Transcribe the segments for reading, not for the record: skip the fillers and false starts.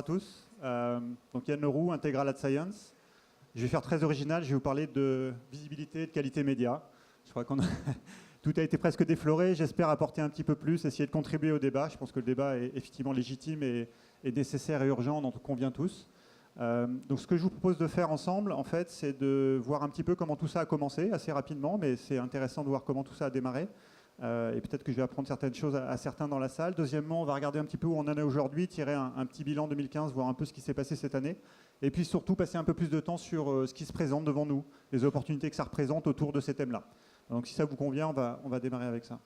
tous. Donc Yann Leroux, Integral Ad Science. Je vais faire très original, je vais vous parler de visibilité et de qualité média. Je crois qu'on a tout a été presque défloré. J'espère apporter un petit peu plus, essayer de contribuer au débat. Je pense que le débat est effectivement légitime et nécessaire et urgent, dont on convient tous. Donc ce que je vous propose de faire ensemble, en fait, c'est de voir un petit peu comment tout ça a commencé, assez rapidement, mais c'est intéressant de voir comment tout ça a démarré. Et peut-être que je vais apprendre certaines choses à certains dans la salle. Deuxièmement, on va regarder un petit peu où on en est aujourd'hui, tirer un petit bilan 2015, voir un peu ce qui s'est passé cette année. Et puis surtout, passer un peu plus de temps sur ce qui se présente devant nous, les opportunités que ça représente autour de ces thèmes-là. Donc si ça vous convient, on va démarrer avec ça.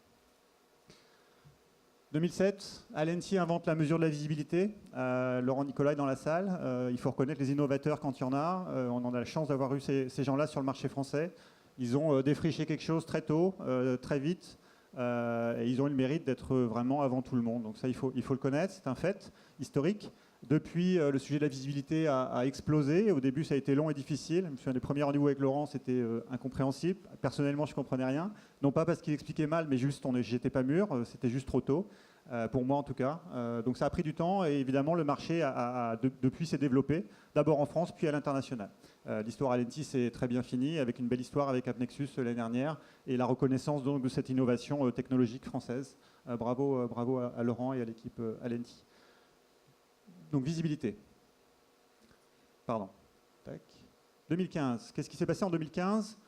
2007, Alenti invente la mesure de la visibilité. Laurent Nicolai dans la salle. Il faut reconnaître les innovateurs quand il y en a. On en a la chance d'avoir eu ces gens-là sur le marché français. Ils ont défriché quelque chose très tôt, très vite. Et ils ont eu le mérite d'être vraiment avant tout le monde. Donc ça, il faut le connaître, c'est un fait historique. Depuis, le sujet de la visibilité a explosé. Au début, ça a été long et difficile. Je me souviens des premiers rendez-vous avec Laurent, c'était incompréhensible. Personnellement, je ne comprenais rien. Non pas parce qu'il expliquait mal, mais juste, j'étais pas mûr. C'était juste trop tôt, pour moi en tout cas. Donc ça a pris du temps et évidemment, le marché depuis s'est développé. D'abord en France, puis à l'international. L'histoire Alenti, c'est très bien fini, avec une belle histoire avec AppNexus l'année dernière et la reconnaissance donc, de cette innovation technologique française. Bravo à Laurent et à l'équipe Alenti. Donc visibilité. Pardon. Tac. 2015. Qu'est-ce qui s'est passé en 2015 ?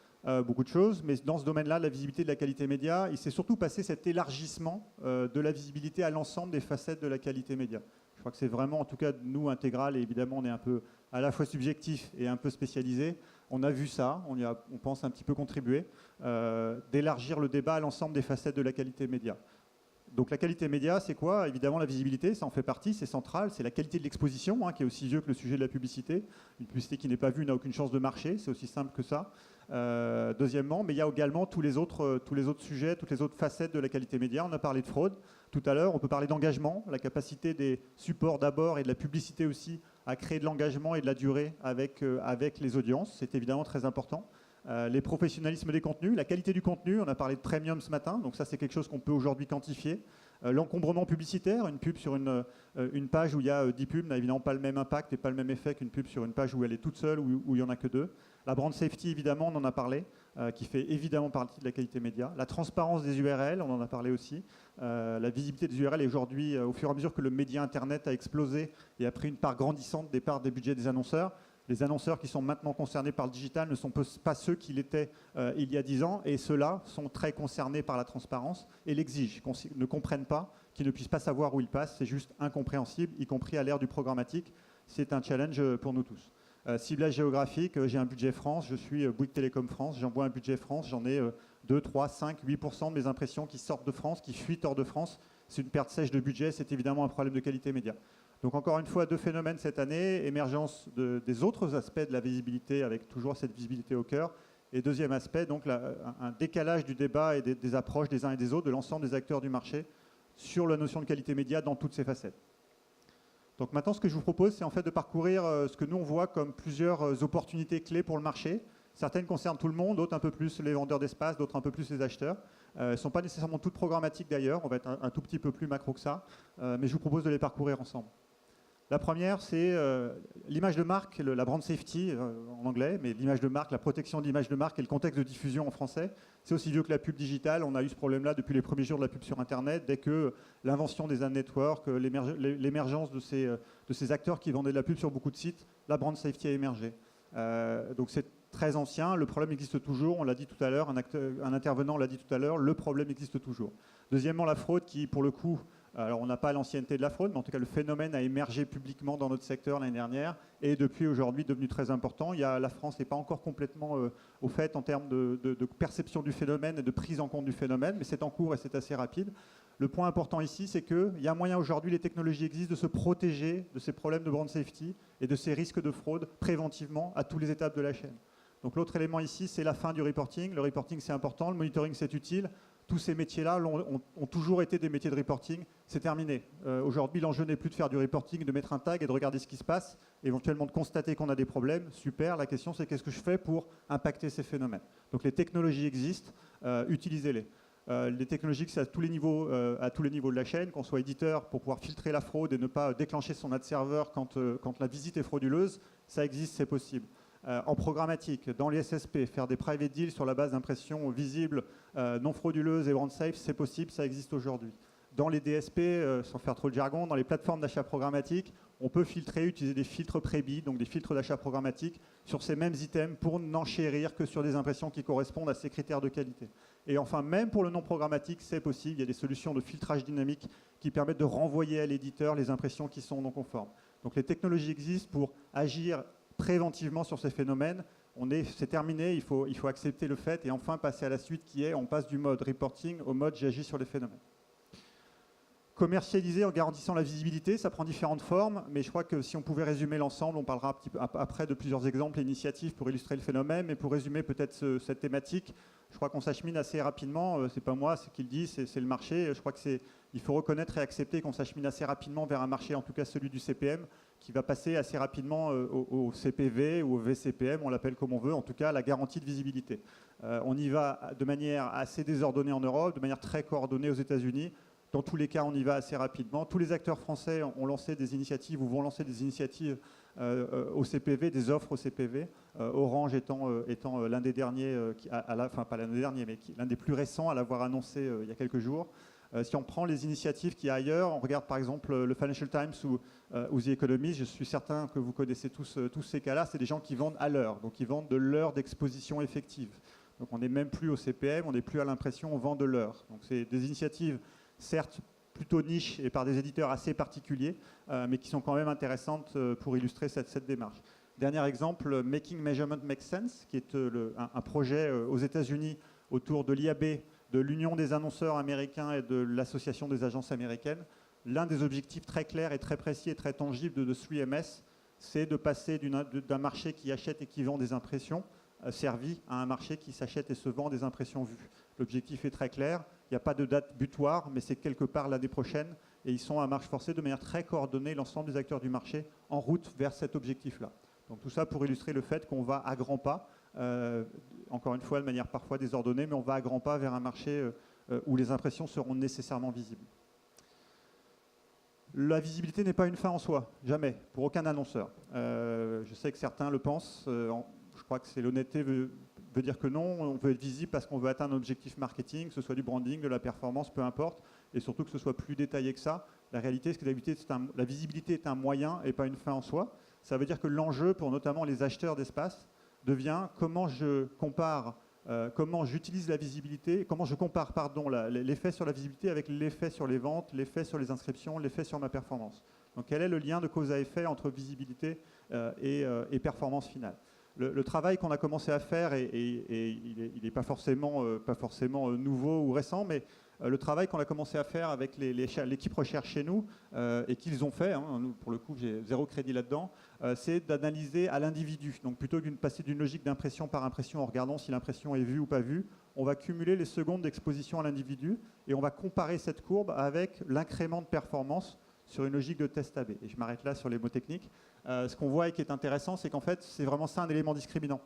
Beaucoup de choses, mais dans ce domaine-là, la visibilité de la qualité média, il s'est surtout passé cet élargissement de la visibilité à l'ensemble des facettes de la qualité média. Je crois que c'est vraiment, en tout cas, nous, Intégral, et évidemment, on est un peu à la fois subjectif et un peu spécialisé. On a vu ça, on pense un petit peu contribuer, d'élargir le débat à l'ensemble des facettes de la qualité média. Donc la qualité média, c'est quoi ? Évidemment, la visibilité, ça en fait partie, c'est central. C'est la qualité de l'exposition, qui est aussi vieux que le sujet de la publicité. Une publicité qui n'est pas vue n'a aucune chance de marcher, c'est aussi simple que ça. Deuxièmement, mais il y a également tous les autres sujets, toutes les autres facettes de la qualité média. On a parlé de fraude tout à l'heure, on peut parler d'engagement, la capacité des supports d'abord et de la publicité aussi à créer de l'engagement et de la durée avec les audiences. C'est évidemment très important. Les professionnalismes des contenus, la qualité du contenu, on a parlé de premium ce matin, donc ça c'est quelque chose qu'on peut aujourd'hui quantifier. L'encombrement publicitaire, une pub sur une page où il y a 10 pubs n'a évidemment pas le même impact et pas le même effet qu'une pub sur une page où elle est toute seule, où il n'y en a que 2. La brand safety, évidemment, on en a parlé, qui fait évidemment partie de la qualité média. La transparence des URL, on en a parlé aussi. La visibilité des URL, et aujourd'hui, au fur et à mesure que le média Internet a explosé et a pris une part grandissante des parts des budgets des annonceurs, les annonceurs qui sont maintenant concernés par le digital ne sont pas ceux qui l'étaient il y a 10 ans, et ceux-là sont très concernés par la transparence et l'exigent, ne comprennent pas, qu'ils ne puissent pas savoir où ils passent, c'est juste incompréhensible, y compris à l'ère du programmatique. C'est un challenge pour nous tous. Ciblage géographique, j'ai un budget France, je suis Bouygues Télécom France, j'envoie un budget France, j'en ai 2, 3, 5, 8% de mes impressions qui sortent de France, qui fuient hors de France. C'est une perte sèche de budget, c'est évidemment un problème de qualité média. Donc encore une fois, 2 phénomènes cette année, émergence des autres aspects de la visibilité avec toujours cette visibilité au cœur. Et deuxième aspect, donc un décalage du débat et des approches des uns et des autres, de l'ensemble des acteurs du marché sur la notion de qualité média dans toutes ses facettes. Donc maintenant, ce que je vous propose, c'est en fait de parcourir ce que nous on voit comme plusieurs opportunités clés pour le marché. Certaines concernent tout le monde, d'autres un peu plus les vendeurs d'espace, d'autres un peu plus les acheteurs. Elles ne sont pas nécessairement toutes programmatiques d'ailleurs, on va être un tout petit peu plus macro que ça, mais je vous propose de les parcourir ensemble. La première, c'est l'image de marque, la brand safety en anglais, mais l'image de marque, la protection de l'image de marque et le contexte de diffusion en français. C'est aussi vieux que la pub digitale. On a eu ce problème-là depuis les premiers jours de la pub sur Internet, dès que l'invention des ad networks, l'émergence de ces acteurs qui vendaient de la pub sur beaucoup de sites, la brand safety a émergé. Donc c'est très ancien, le problème existe toujours, on l'a dit tout à l'heure, un intervenant l'a dit tout à l'heure, le problème existe toujours. Deuxièmement, la fraude qui, pour le coup, alors on n'a pas l'ancienneté de la fraude, mais en tout cas le phénomène a émergé publiquement dans notre secteur l'année dernière et depuis aujourd'hui devenu très important. La France n'est pas encore complètement au fait en termes de perception du phénomène et de prise en compte du phénomène, mais c'est en cours et c'est assez rapide. Le point important ici, c'est qu'il y a moyen aujourd'hui, les technologies existent, de se protéger de ces problèmes de brand safety et de ces risques de fraude préventivement à toutes les étapes de la chaîne. Donc l'autre élément ici, c'est la fin du reporting. Le reporting, c'est important, le monitoring, c'est utile. Tous ces métiers-là ont toujours été des métiers de reporting. C'est terminé. Aujourd'hui, l'enjeu n'est plus de faire du reporting, de mettre un tag et de regarder ce qui se passe, éventuellement de constater qu'on a des problèmes. Super, la question c'est qu'est-ce que je fais pour impacter ces phénomènes. Donc les technologies existent, utilisez-les. Les technologies, c'est à tous les niveaux de la chaîne, qu'on soit éditeur pour pouvoir filtrer la fraude et ne pas déclencher son ad serveur quand la visite est frauduleuse, ça existe, c'est possible. En programmatique, dans les SSP, faire des private deals sur la base d'impressions visibles, non frauduleuses et brand safe, c'est possible, ça existe aujourd'hui. Dans les DSP, sans faire trop de jargon, dans les plateformes d'achat programmatique, on peut filtrer, utiliser des filtres pré-bid, donc des filtres d'achat programmatique, sur ces mêmes items pour n'enchérir que sur des impressions qui correspondent à ces critères de qualité. Et enfin, même pour le non programmatique, c'est possible. Il y a des solutions de filtrage dynamique qui permettent de renvoyer à l'éditeur les impressions qui sont non conformes. Donc les technologies existent pour agir préventivement sur ces phénomènes. C'est terminé, il faut accepter le fait et enfin passer à la suite qui est, on passe du mode reporting au mode j'agis sur les phénomènes. Commercialiser en garantissant la visibilité, ça prend différentes formes, mais je crois que si on pouvait résumer l'ensemble, on parlera après de plusieurs exemples et initiatives pour illustrer le phénomène, mais pour résumer peut-être cette thématique, je crois qu'on s'achemine assez rapidement, c'est pas moi, c'est qui le dit, c'est le marché, je crois qu'il faut reconnaître et accepter qu'on s'achemine assez rapidement vers un marché, en tout cas celui du CPM, qui va passer assez rapidement au CPV ou au VCPM, on l'appelle comme on veut, en tout cas la garantie de visibilité. On y va de manière assez désordonnée en Europe, de manière très coordonnée aux États-Unis. Dans tous les cas, on y va assez rapidement. Tous les acteurs français ont lancé des initiatives ou vont lancer des initiatives au CPV, des offres au CPV. Orange étant l'un des derniers, enfin pas l'un des derniers, mais l'un des plus récents à l'avoir annoncé il y a quelques jours. Si on prend les initiatives qu'il y a ailleurs, on regarde par exemple le Financial Times ou The Economist, je suis certain que vous connaissez tous ces cas-là, c'est des gens qui vendent à l'heure, donc ils vendent de l'heure d'exposition effective. Donc on n'est même plus au CPM, on n'est plus à l'impression, on vend de l'heure. Donc c'est des initiatives certes plutôt niche et par des éditeurs assez particuliers, mais qui sont quand même intéressantes pour illustrer cette démarche. Dernier exemple, Making Measurement Make Sense, qui est un projet aux États-Unis autour de l'IAB, de l'Union des annonceurs américains et de l'Association des agences américaines. L'un des objectifs très clairs et très précis et très tangibles de 3MS, c'est de passer d'un marché qui achète et qui vend des impressions servi à un marché qui s'achète et se vend des impressions vues. L'objectif est très clair, il n'y a pas de date butoir, mais c'est quelque part l'année prochaine, et ils sont à marche forcée de manière très coordonnée, l'ensemble des acteurs du marché, en route vers cet objectif-là. Donc tout ça pour illustrer le fait qu'on va à grands pas, encore une fois de manière parfois désordonnée, mais on va à grands pas vers un marché où les impressions seront nécessairement visibles. La visibilité n'est pas une fin en soi, jamais, pour aucun annonceur. Je sais que certains le pensent, je crois que l'honnêteté veut dire que non, on veut être visible parce qu'on veut atteindre un objectif marketing, que ce soit du branding, de la performance, peu importe, et surtout que ce soit plus détaillé que ça. La réalité, c'est que la visibilité est un moyen et pas une fin en soi. Ça veut dire que l'enjeu pour notamment les acheteurs d'espace devient comment je compare, comment j'utilise la visibilité, comment je compare l'effet sur la visibilité avec l'effet sur les ventes, l'effet sur les inscriptions, l'effet sur ma performance. Donc quel est le lien de cause à effet entre visibilité et performance finale? Le travail qu'on a commencé à faire, il n'est pas forcément nouveau ou récent, mais le travail qu'on a commencé à faire avec l'équipe recherche chez nous, et qu'ils ont fait, hein, nous, pour le coup j'ai zéro crédit là-dedans, c'est d'analyser à l'individu. Donc plutôt que de passer d'une logique d'impression par impression en regardant si l'impression est vue ou pas vue, on va cumuler les secondes d'exposition à l'individu et on va comparer cette courbe avec l'incrément de performance sur une logique de test AB. Et je m'arrête là sur les mots techniques. Ce qu'on voit et qui est intéressant, c'est qu'en fait, c'est vraiment ça un élément discriminant.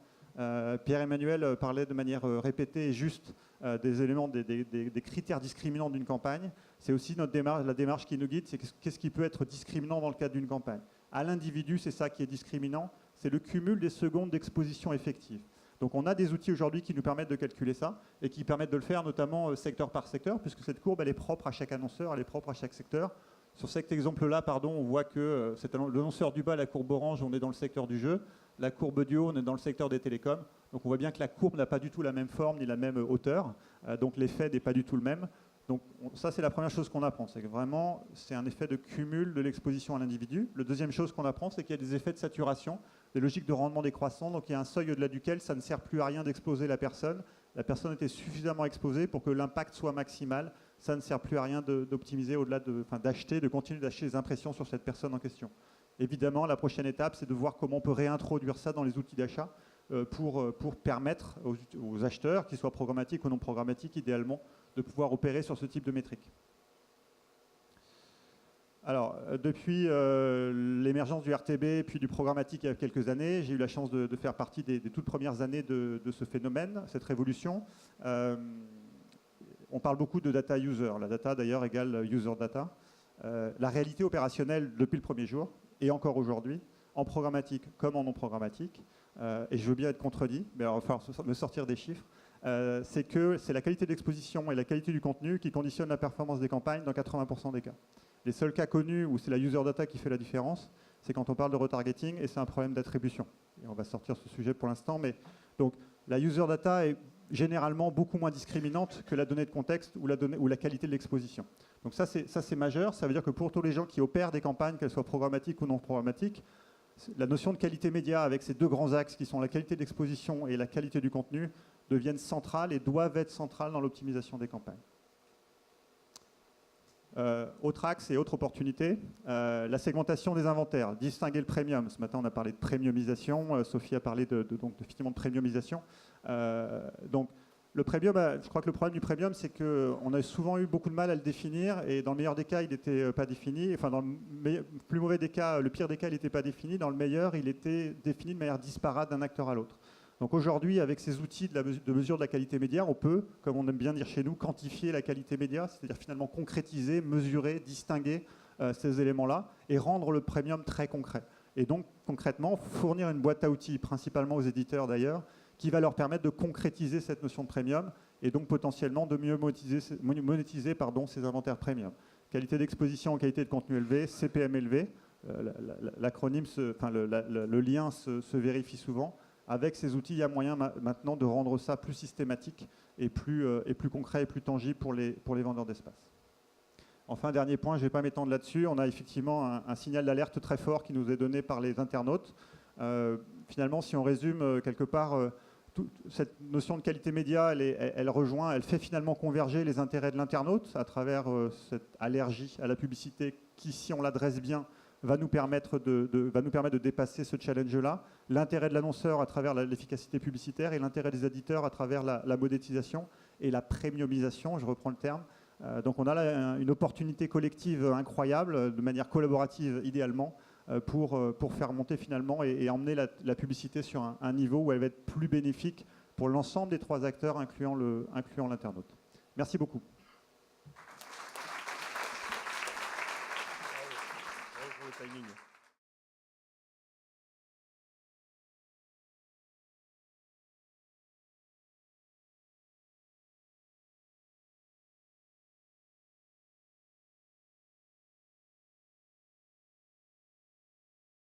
Pierre-Emmanuel parlait de manière répétée et juste des éléments, des critères discriminants d'une campagne. C'est aussi la démarche qui nous guide, c'est qu'est-ce qui peut être discriminant dans le cadre d'une campagne. À l'individu, c'est ça qui est discriminant, c'est le cumul des secondes d'exposition effective. Donc on a des outils aujourd'hui qui nous permettent de calculer ça et qui permettent de le faire notamment secteur par secteur, puisque cette courbe, elle est propre à chaque annonceur, elle est propre à chaque secteur. Sur cet exemple-là, on voit que l'annonceur du bas, la courbe orange, on est dans le secteur du jeu. La courbe du haut, on est dans le secteur des télécoms. Donc on voit bien que la courbe n'a pas du tout la même forme ni la même hauteur. Donc l'effet n'est pas du tout le même. Donc ça, c'est la première chose qu'on apprend. C'est que vraiment, c'est un effet de cumul de l'exposition à l'individu. La deuxième chose qu'on apprend, c'est qu'il y a des effets de saturation, des logiques de rendement décroissant. Donc il y a un seuil au-delà duquel ça ne sert plus à rien d'exposer la personne. La personne était suffisamment exposée pour que l'impact soit maximal. Ça ne sert plus à rien d'optimiser au-delà de continuer d'acheter les impressions sur cette personne en question. Évidemment, la prochaine étape, c'est de voir comment on peut réintroduire ça dans les outils d'achat pour permettre aux acheteurs, qu'ils soient programmatiques ou non programmatiques, idéalement, de pouvoir opérer sur ce type de métrique. Alors, depuis l'émergence du RTB puis du programmatique il y a quelques années, j'ai eu la chance de faire partie des toutes premières années de ce phénomène, cette révolution. on parle beaucoup de data user. La data, d'ailleurs, égale user data. La réalité opérationnelle depuis le premier jour, et encore aujourd'hui, en programmatique comme en non programmatique, et je veux bien être contredit, mais il va falloir me sortir des chiffres, c'est que c'est la qualité d'exposition et la qualité du contenu qui conditionnent la performance des campagnes dans 80% des cas. Les seuls cas connus où c'est la user data qui fait la différence, c'est quand on parle de retargeting et c'est un problème d'attribution. Et on va sortir ce sujet pour l'instant, mais donc la user data est généralement beaucoup moins discriminante que la donnée de contexte ou la qualité de l'exposition. Donc ça c'est majeur, ça veut dire que pour tous les gens qui opèrent des campagnes, qu'elles soient programmatiques ou non programmatiques, la notion de qualité média avec ces deux grands axes qui sont la qualité d'exposition et la qualité du contenu deviennent centrales et doivent être centrales dans l'optimisation des campagnes. Autre axe et autre opportunité, la segmentation des inventaires, distinguer le premium. Ce matin, on a parlé de premiumisation. Sophie a parlé effectivement de premiumisation. Donc, le premium, je crois que le problème du premium, c'est qu'on a souvent eu beaucoup de mal à le définir. Et dans le meilleur des cas, il n'était pas défini. Enfin, dans le plus mauvais des cas, le pire des cas, il n'était pas défini. Dans le meilleur, il était défini de manière disparate d'un acteur à l'autre. Donc aujourd'hui, avec ces outils de mesure de la qualité média, on peut, comme on aime bien dire chez nous, quantifier la qualité média, c'est-à-dire finalement concrétiser, mesurer, distinguer ces éléments-là et rendre le premium très concret. Et donc concrètement, fournir une boîte à outils, principalement aux éditeurs d'ailleurs, qui va leur permettre de concrétiser cette notion de premium et donc potentiellement de mieux monétiser ces inventaires premium. Qualité d'exposition, qualité de contenu élevé, CPM élevé, l'acronyme, le lien se vérifie souvent. Avec ces outils, il y a moyen maintenant de rendre ça plus systématique et plus concret et plus tangible pour les vendeurs d'espace. Enfin, dernier point, je ne vais pas m'étendre là-dessus. On a effectivement un signal d'alerte très fort qui nous est donné par les internautes. Finalement, si on résume quelque part, cette notion de qualité média, elle fait finalement converger les intérêts de l'internaute à travers cette allergie à la publicité qui, si on l'adresse bien, va nous permettre de dépasser ce challenge-là, l'intérêt de l'annonceur à travers l'efficacité publicitaire et l'intérêt des éditeurs à travers la monétisation et la premiumisation, je reprends le terme. Donc on a là une opportunité collective incroyable, de manière collaborative idéalement, pour faire monter finalement et emmener la publicité sur un niveau où elle va être plus bénéfique pour l'ensemble des trois acteurs, incluant l'internaute. Merci beaucoup. Timing.